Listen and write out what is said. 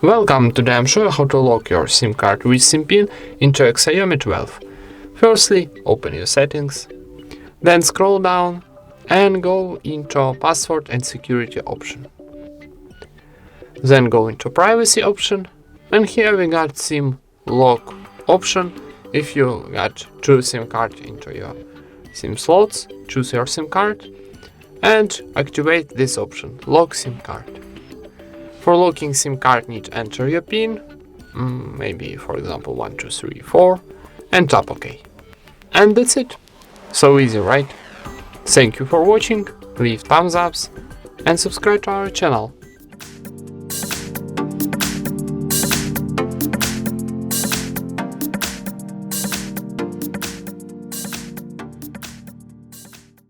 Welcome, today I'm showing how to lock your SIM card with SIM pin into a Xiaomi 12. Firstly, open your settings, then scroll down and go into password and security option. Then go into privacy option, and here we got SIM lock option. If you got two SIM card into your SIM slots, choose your SIM card and activate this option, lock SIM card. For locking SIM card, need to enter your PIN, maybe for example 1, 2, 3, 4, and tap OK. And that's it. So easy, right? Thank you for watching, leave thumbs ups and subscribe to our channel.